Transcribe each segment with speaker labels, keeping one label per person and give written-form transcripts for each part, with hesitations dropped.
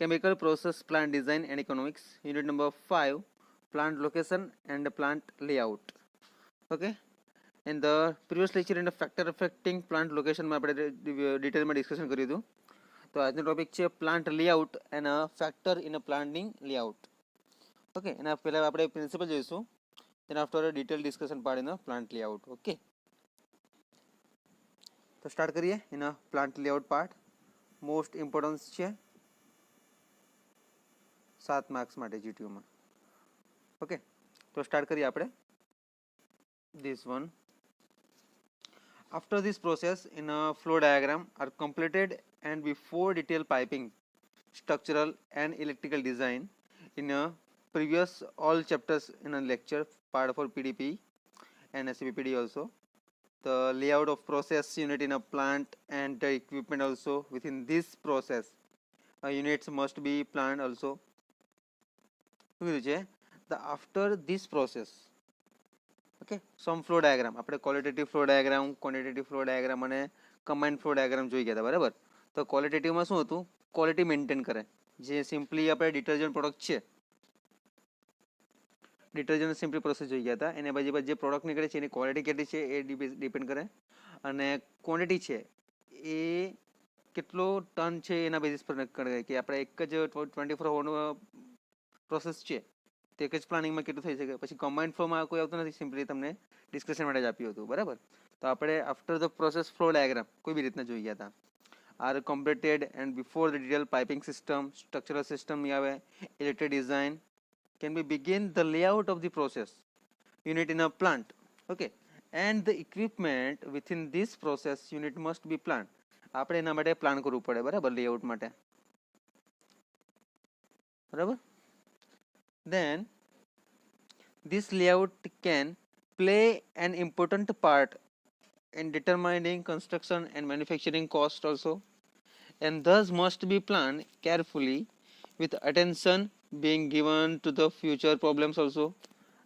Speaker 1: chemical process plant design and economics. Unit number 5, plant location and plant layout. Okay, in the previous lecture in the factor affecting plant location માં આપણે ડિટેલમાં discussion કર્યું હતું. તો આજનો topic છે plant layout and factor in planting layout. Okay, એના પહેલાં આપણે પ્રિન્સિપલ જોઈશું, then after a detailed discussion part in the plant layout. Okay, તો સ્ટાર્ટ કરીએ એના plant layout part. Most importance છે 7 માર્ક્સ માટે જીટીયુમાં. ઓકે, તો સ્ટાર્ટ કરીએ આપણે. This one, after this process in a flow diagram are completed and before detailed piping, structural and electrical design in a previous all chapters in a lecture part for PDP and SCPPD also, the layout of process unit in a plant and the equipment also within this process units must be planned also. The after this process, okay, some flow diagram આપણે qualitative flow diagram, quantitative flow diagram અને combined flow diagram જોઈ ગયા હતા, બરાબર. તો ક્વોલિટેટિવમાં શું હતું, quality maintain કરે. જે સિમ્પલી આપણે ડિટર્જન્ટ પ્રોડક્ટ છે, ડિટર્જન્ટ સિમ્પલી પ્રોસેસ જોઈ ગયા હતા. એને પછી જે પ્રોડક્ટ નીકળે છે એની ક્વોલિટી કેટલી છે એ ડિપેન્ડ કરે, અને ક્વોન્ટિટી છે એ કેટલો ટન છે એના બેઝિસ પર નક્કી કરે કે આપણે એક જ 24 અવરનો પ્રોસેસ છે તે એક જ પ્લાનિંગમાં કેટલું થઈ શકે. પછી કમ્બાઇન્ડ ફ્લોમાં કોઈ આવતું નથી, સિમ્પલી તમને ડિસ્કશન માટે જ આપ્યું હતું, બરાબર. તો આપણે after the process flow diagram કોઈ બી રીતના જોઈ ગયા હતા. Are completed and before the detail piping system, structural system આવે, electric design can be begin the layout of the process unit in a plant. Okay, and the equipment within this process unit must be planned. આપણે એના માટે plan કરવું પડે, બરાબર, layout માટે, બરાબર. Then this layout can play an important part in determining construction and manufacturing cost also, and thus must be planned carefully with attention being given to the future problems also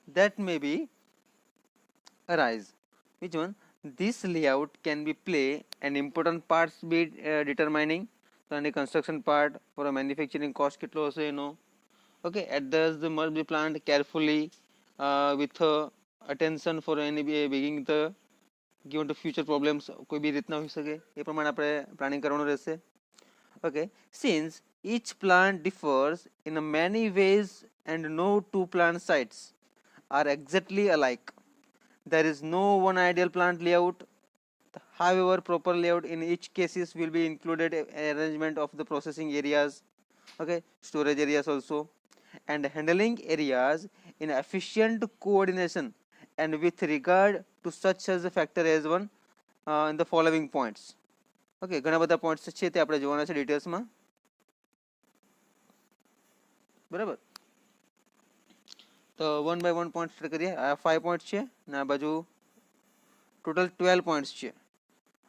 Speaker 1: that may be arise. Which one? This layout can be play an important parts be determining the construction part for a manufacturing cost કેટલો હશે એનો. Okay, at thus the must be planned carefully with attention for any being the given to future problems. કોઈ બી રીતના હોઈ શકે એ પ્રમાણે આપણે પ્લાનિંગ કરવાનું રહેશે. Okay, since each plant differs in many ways and no two plant sites are exactly alike, there is no one ideal plant layout. However, proper layout in each cases will be included arrangement of the processing areas, okay, storage areas also, and handling areas in efficient coordination and with regard to such as a factor as one in the following points. Okay, ઘણા બધા points છે તે આપણે જોવાના છે ડિટેલ્સમાં, બરાબર. તો 1 by 1 point start કરીએ. આ 5 પોઈન્ટ છે ને આ બાજુ ટોટલ 12 પોઈન્ટ્સ છે.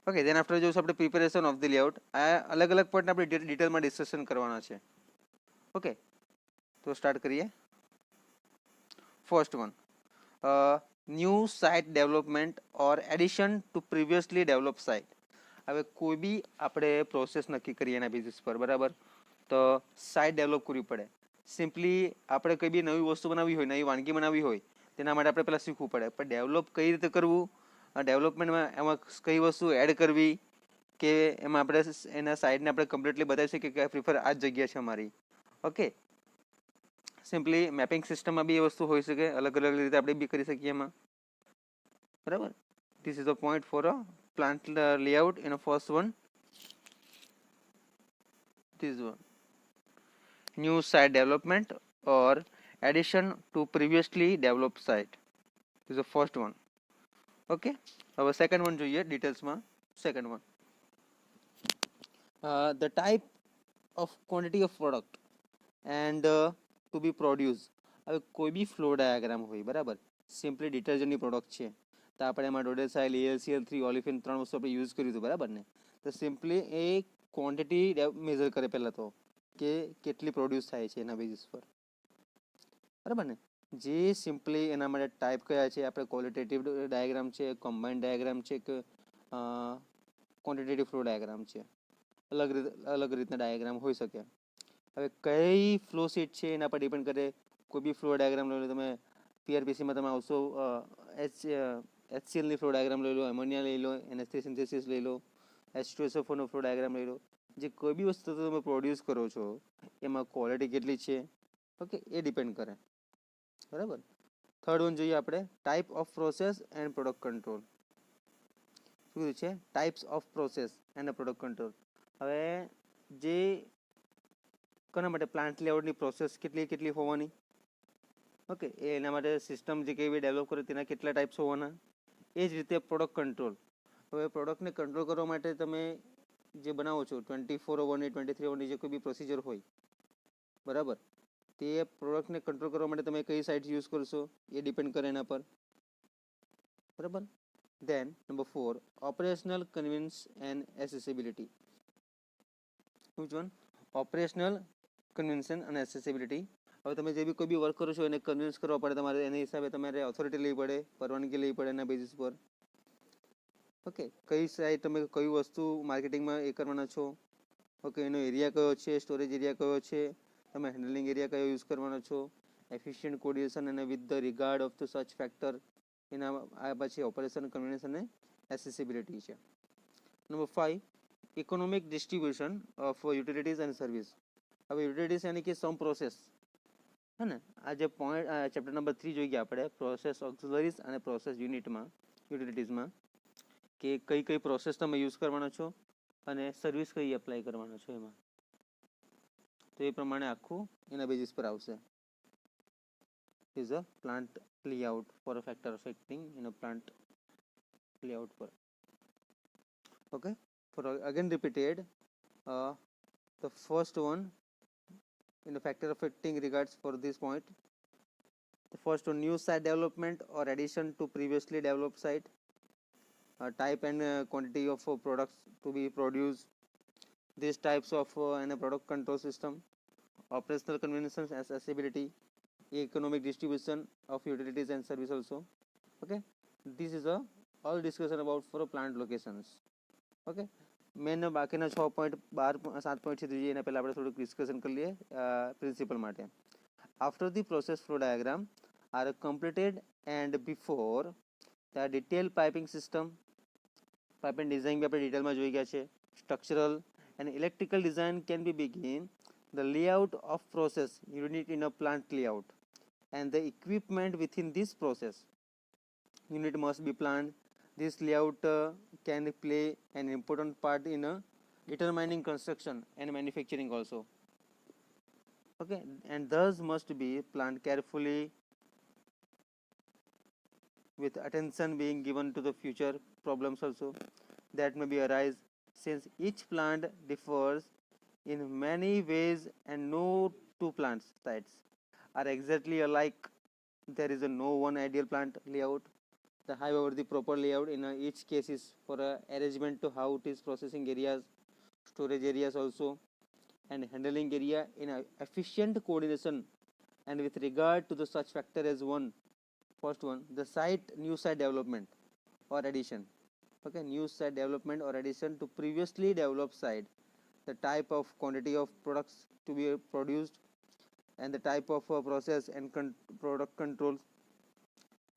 Speaker 1: ઓકે, દેન આફ્ટર જોઈશું આપણે પ્રિપેરેશન ઓફ ધ લેઆઉટ. આ અલગ અલગ પોઈન્ટ આપણે ડિટેલમાં ડિસ્કશન કરવાના છે. ઓકે, તો સ્ટાર્ટ કરીએ. First one, new site development or addition two previously develop site. હવે કોઈ બી આપણે પ્રોસેસ નક્કી કરીએ એના બેઝિસ પર, બરાબર, તો સાઇટ ડેવલપ કરવી પડે. સિમ્પલી આપણે કઈ બી નવી વસ્તુ બનાવવી હોય, નવી વાનગી બનાવવી હોય, તેના માટે આપણે પહેલાં શીખવું પડે. પણ ડેવલપ કઈ રીતે કરવું, ડેવલપમેન્ટમાં એમાં કઈ વસ્તુ એડ કરવી કે એમાં આપણે એના સાઇડને આપણે કમ્પ્લીટલી બતાવી શકીએ કે પ્રિફર આ જ જગ્યા છે અમારી. ઓકે, સિમ્પલી મેપિંગ સિસ્ટમમાં બી એ વસ્તુ હોઈ શકે, અલગ અલગ રીતે આપણે બી કરી શકીએ એમાં, બરાબર. This is the point for a plant layout in a first one. This one, new site development or addition to previously developed site. This is the first one. Okay, our second one જોઈએ ડિટેલ્સમાં. Second one, the type of quantity of product and to be produced. હવે કોઈ બી flow diagram હોય, બરાબર, simply ડિટર્જન્ટની product છે તો આપણે એમાં ડોડેસાઇલ, AlCl3, ઓલિફિન 3 વસ્તુ આપણે યુઝ કર્યું હતું, બરાબર ને. તો સિમ્પલી એ ક્વોન્ટિટી મેઝર કરે પહેલાં તો કે કેટલી પ્રોડ્યુસ થાય છે એના બેઝિસ પર, બરાબર ને. જે સિમ્પલી એના માટે ટાઈપ કયા છે આપણે, ક્વોલિટેટિવ ડાયાગ્રામ છે, કમ્બાઇન્ડ ડાયાગ્રામ છે કે ક્વોન્ટિટેટિવ ફ્લો ડાયાગ્રામ છે, અલગ રીતના ડાયાગ્રામ હોઈ શકે. હવે કઈ ફ્લો સીટ છે એના પર ડિપેન્ડ કરે. કોઈ બી ફ્લો ડાયાગ્રામ લઈ લો તમે, પીઆરપીસીમાં તમે આવશો, HClની ફ્લો ડાયાગ્રામ લઈ લો, એમોનિયા લઈ લો, NH3 સિન્થેસિસ લઈ લો, H2SO4નો ફ્લો ડાયાગ્રામ લઈ લો. જે કોઈ બી વસ્તુ તમે પ્રોડ્યુસ કરો છો એમાં ક્વોલિટી કેટલી છે, ઓકે, એ ડિપેન્ડ કરે. બરાબર. થર્ડ વન જોઈએ આપણે, type of process and product control. શું છે? Types of process and product control. હવે જે કોના માટે પ્લાન્ટ લેઆઉટની પ્રોસેસ કેટલી હોવાની, ઓકે, એના માટે સિસ્ટમ જે કઈ બી ડેવલપ કરે તેના કેટલા ટાઈપ્સ હોવાના. એ જ રીતે પ્રોડક્ટ કંટ્રોલ. હવે પ્રોડક્ટને કંટ્રોલ કરવા માટે તમે જે બનાવો છો 24/1 23/1 જે કોઈ બી પ્રોસિજર હોય, બરાબર, તે પ્રોડક્ટને કંટ્રોલ કરવા માટે તમે કઈ સાઇટ્સ યુઝ કરશો એ ડિપેન્ડ કરે એના પર. બરાબર. Then number 4, operational convenience and accessibility. Which one? Operational convenience અને એસેસિબિલિટી. હવે તમે જે બી કોઈ બી વર્ક કરો છો એને કન્વિન્સ કરવા પડે તમારે, એના હિસાબે તમારે ઓથોરિટી લેવી પડે, પરવાનગી લેવી પડે એના બેઝિસ પર. ઓકે, કઈ સાઇટ તમે કઈ વસ્તુ માર્કેટિંગમાં એ કરવાના છો, ઓકે, એનો એરિયા કયો છે, સ્ટોરેજ એરિયા કયો છે, તમે હેન્ડલિંગ એરિયા કયો યુઝ કરવાનો છો, એફિશિયન્ટ કોર્ડિનેશન અને with the regard of the such factor. એના આ પછી ઓપરેશન કન્વીનિયન્સ અને એસેસિબિલિટી છે. Number 5, economic distribution of utilities and service. હવે યુટિલિટીઝ યાની કે સમ પ્રોસેસ, હે ને. આ જે પોઈન્ટ ચેપ્ટર નંબર 3 જોઈ ગયા આપણે, પ્રોસેસ ઓક્સિલરીઝ અને પ્રોસેસ યુનિટમાં, યુટિલિટીઝમાં, કે કઈ કઈ પ્રોસેસ તમે યુઝ કરવાનો છો અને સર્વિસ કઈ એપ્લાય કરવાનો છો એમાં. તો એ પ્રમાણે આખું એના બેઝિસ પર આવશે. Is a plant layout for a factor affecting in a plant layout પર. Okay, for again repeated, the first one in the factor affecting regards for this point. The first one, new site development or addition to previously developed site, type and quantity of products to be produced, these types of and a product control system, operational convenience and accessibility, economic distribution of utilities and service also. Okay, this is a all discussion about for plant locations. Okay, main બાકીના 6 point 7 point છે જોઈએ, એના પહેલાં આપણે થોડુંક discussion કરી લઈએ principle માટે. After the process flow diagram are completed and before the detail piping system, piping design બી આપણે ડિટેલમાં જોઈ ગયા છે. Structural and electrical design can be begin the layout of process unit in a plant layout and the equipment within this process unit must be planned. This layout can play an important part in determining construction and manufacturing also. Okay, and thus must be planned carefully with attention being given to the future problems also that may be arise, since each plant differs in many ways and no two plant sites are exactly alike. There is no one ideal plant layout. However, the proper layout in each case is for arrangement to how it is processing areas, storage areas also, and handling area in a efficient coordination and with regard to the such factor as one. First one, the site, new site development or addition. Okay, new site development or addition to previously developed site, the type of quantity of products to be produced, and the type of process and product controls.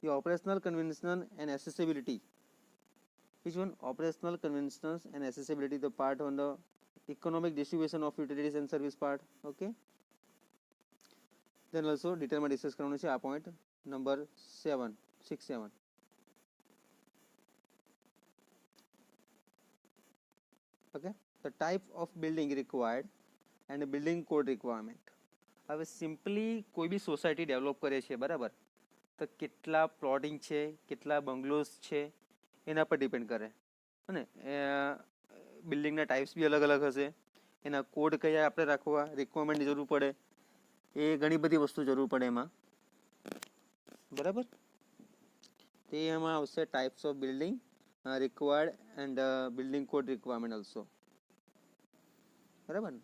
Speaker 1: The operational convenience and accessibility. Which one? Operational convenience and accessibility, the part on the economic distribution of utilities and service part. Okay, then also detail discuss કરવાનું છે આ point number 7 6 7. Okay, the type of building required and building code requirement. હવે simply કોઈ બી society develop કરે છે, બરાબર, તો કેટલા પ્લોટિંગ છે, કેટલા બંગલોઝ છે એના પર ડિપેન્ડ કરે. અને બિલ્ડિંગના ટાઈપ્સ બી અલગ અલગ હશે, એના કોડ કયા આપણે રાખવા, રિક્વાયરમેન્ટની જરૂર પડે, એ ઘણી બધી વસ્તુ જરૂર પડે એમાં, બરાબર. તે એમાં આવશે types of building required and building code requirement also. બરાબર.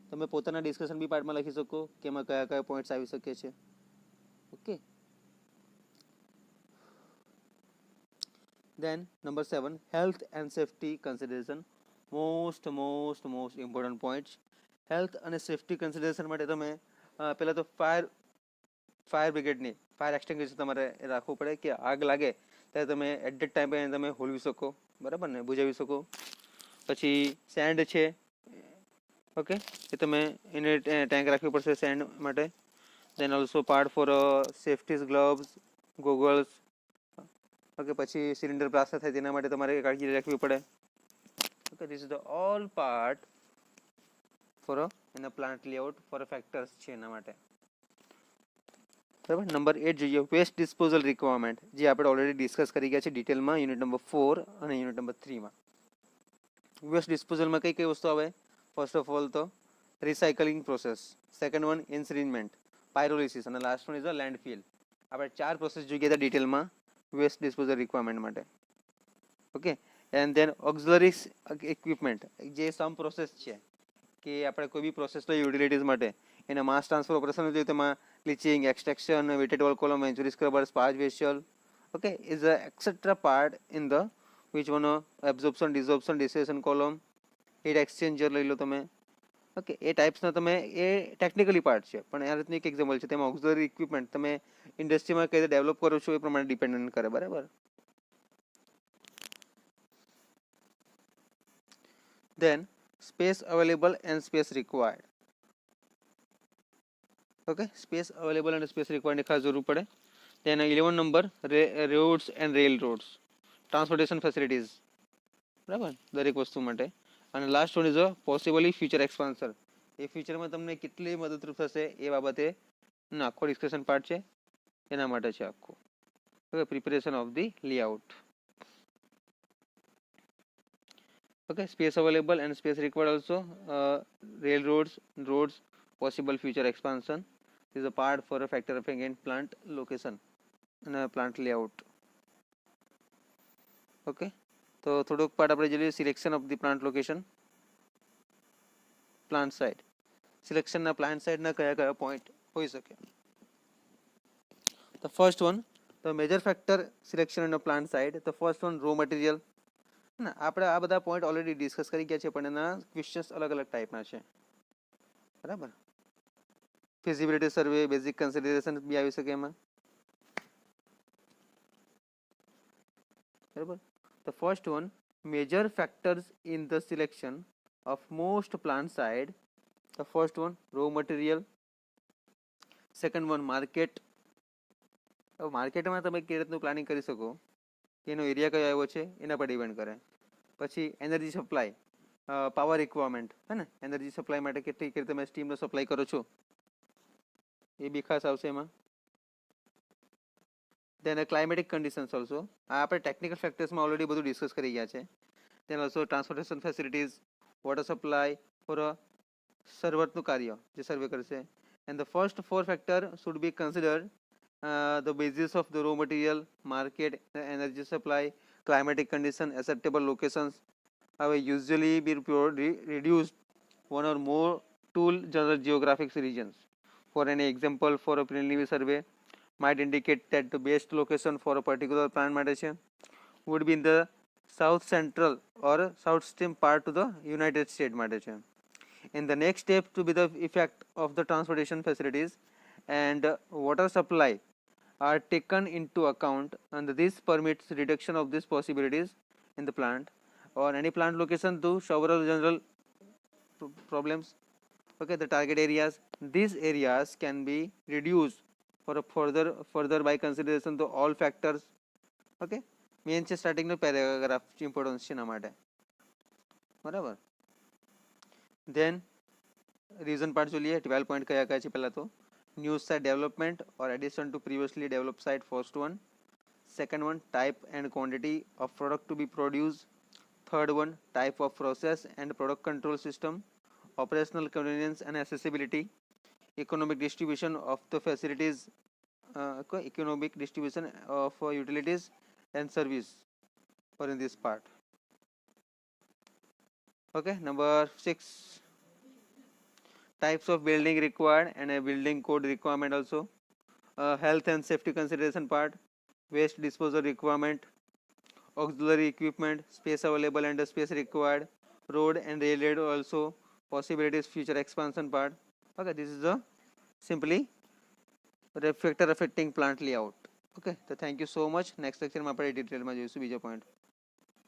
Speaker 1: તમે પોતાના ડિસ્કશન બી પાર્ટમાં લખી શકો કે એમાં કયા કયા પોઈન્ટ્સ આવી શકે છે. Okay, then number 7, health and safety consideration. Most important points. Health અને સેફટી કન્સિડરેશન માટે તમે પહેલાં તો ફાયર બ્રિગેડની ફાયર એક્સટિંગ્વિશર તમારે રાખવું પડે કે આગ લાગે ત્યારે તમે એટ ધેટ ટાઈમે તમે હોલવી શકો, બરાબર ને, બુજાવી શકો. પછી સેન્ડ છે, ઓકે, એ તમે એને ટેન્ક રાખવી પડશે સેન્ડ માટે. Then also part for safety gloves, goggles, okay. પછી સિલિન્ડર બ્લાસ્ટ થાય તેના માટે તમારે કાળજી રાખવી પડે. Okay, this is the all part for એના પ્લાન્ટ લેઆઉટ ફોર ફેક્ટર્સ છે એના માટે, બરાબર. નંબર 8 જોઈએ, વેસ્ટ ડિસ્પોઝલ રિક્વાયરમેન્ટ, જે આપણે ઓલરેડી ડિસ્કસ કરી ગયા છે ડિટેલમાં યુનિટ નંબર 4 અને યુનિટ નંબર 3 માં. વેસ્ટ ડિસ્પોઝલમાં કઈ કઈ વસ્તુ આવે? ફર્સ્ટ ઓફ ઓલ તો રિસાયકલિંગ પ્રોસેસ, સેકન્ડ વન ઇન્સિનરેટમેન્ટ, પાયરોલિસિસ, અને last one is a landfill. આપણે 4 પ્રોસેસ જોઈ ગયા હતા ડિટેલમાં વેસ્ટ ડિસ્પોઝલ રિક્વાયરમેન્ટ માટે, okay. And then auxiliary equipment, જે સમ પ્રોસેસ છે કે આપણે કોઈ બી પ્રોસેસ લઈએ યુટિલિટીઝ માટે, એના માસ ટ્રાન્સફર ઓપરેશન જોઈએ, તેમાં leaching, extraction, wetted wall column, venturi scrubber, sparge vessel, okay, is a extra part in the which one absorption, desorption, desiccation column, heat exchanger લઈ લો તમે, ઓકે. એ ટાઈપ્સના તમે એ ટેકનિકલી પાર્ટ છે, પણ આ રીતનું એક એક્ઝામ્પલ છે. તેમાં ઓક્ઝિલરી ઇક્વિપમેન્ટ તમે ઇન્ડસ્ટ્રીમાં કઈ રીતે ડેવલપ કરો છો એ પ્રમાણે ડિપેન્ડન્ટ કરે, બરાબર. Then space available and space required, okay. Space available અને સ્પેસ રિક્વાયર્ડની ખાસ જરૂર પડે. તેના 11 number roads and railroads, transportation facilities, બરાબર, દરેક વસ્તુ માટે. અને last one is a possibly future expansion, એ ફ્યુચરમાં તમને કેટલી મદદરૂપ થશે એ બાબતે આખો ડિસ્કશન પાર્ટ છે, એના માટે છે આખું, okay. Preparation of the layout, okay. Space available and space required also, railroads, roads, possible future expansion is a part for a factor of again plant location and plant layout, okay. તો થોડુંક part આપણે જોઈએ selection of the plant location, plant site. સિલેક્શનના plant સાઇટના કયા કયા point હોઈ શકે? The first one, the major factor selection in a plant site, the first one raw material. ના, આપણે આ બધા પોઈન્ટ ઓલરેડી ડિસ્કસ કરી ગયા છે, પણ એના ક્વેશ્ચન્સ અલગ અલગ ટાઈપના છે, બરાબર. ફિઝિબિલિટી સર્વે, બેઝિક કન્સિડરેશન બી આવી શકે એમાં, બરાબર. The first one, major factors in the selection of most plant side. The first one, raw material. Second one, market. માર્કેટમાં તમે કેવી રીતનું પ્લાનિંગ કરી શકો, એનો એરિયા કયો આવ્યો છે એના પર ડિપેન્ડ કરે. પછી એનર્જી સપ્લાય, પાવર રિક્વાયરમેન્ટ, હે ને, એનર્જી સપ્લાય માટે કેટલી રીતે તમે સ્ટીમનો સપ્લાય કરો છો એ બી ખાસ આવશે એમાં. then climatic conditions also, આ આપણે ટેકનિકલ ફેક્ટર્સમાં ઓલરેડી બધું ડિસ્કસ કરી ગયા છે. then also transportation facilities, water supply for a સર્વરનું કાર્ય જે સર્વે કરશે. and the first four factor should be considered the basis of the raw material, market, energy supply, climatic condition, acceptable locations have usually been reduced one or more tool general geographic regions. For an example, for a preliminary survey might indicate that the best location for a particular plant matter would be in the south central or south stream part to the United States matter. In the next step to be the effect of the transportation facilities and water supply are taken into account, and this permits reduction of these possibilities in the plant or any plant location to several general problems, okay. The target areas, these areas can be reduced for a further by consideration to all factors, okay. Main છે સ્ટાર્ટિંગનો paragraph importance છે એના માટે, બરાબર. Than reason part જોઈએ, 12 point કયા કયા છે? પહેલા તો new site development or addition to previously develop site, first one. Second one, type and quantity of product to be produce. Third one, type of process and product control system, operational convenience and accessibility, economic distribution of the facilities, economic distribution of utilities and service for in this part, okay. Number 6, types of building required and a building code requirement also, health and safety consideration part, waste disposal requirement, auxiliary equipment, space available and space required, road and railroad also, possibilities, future expansion part. Okay, this is a simply factor affecting plant layout. Okay, so thank you so much. Next lecture में આપણે detail में જોઈશું બીજો point.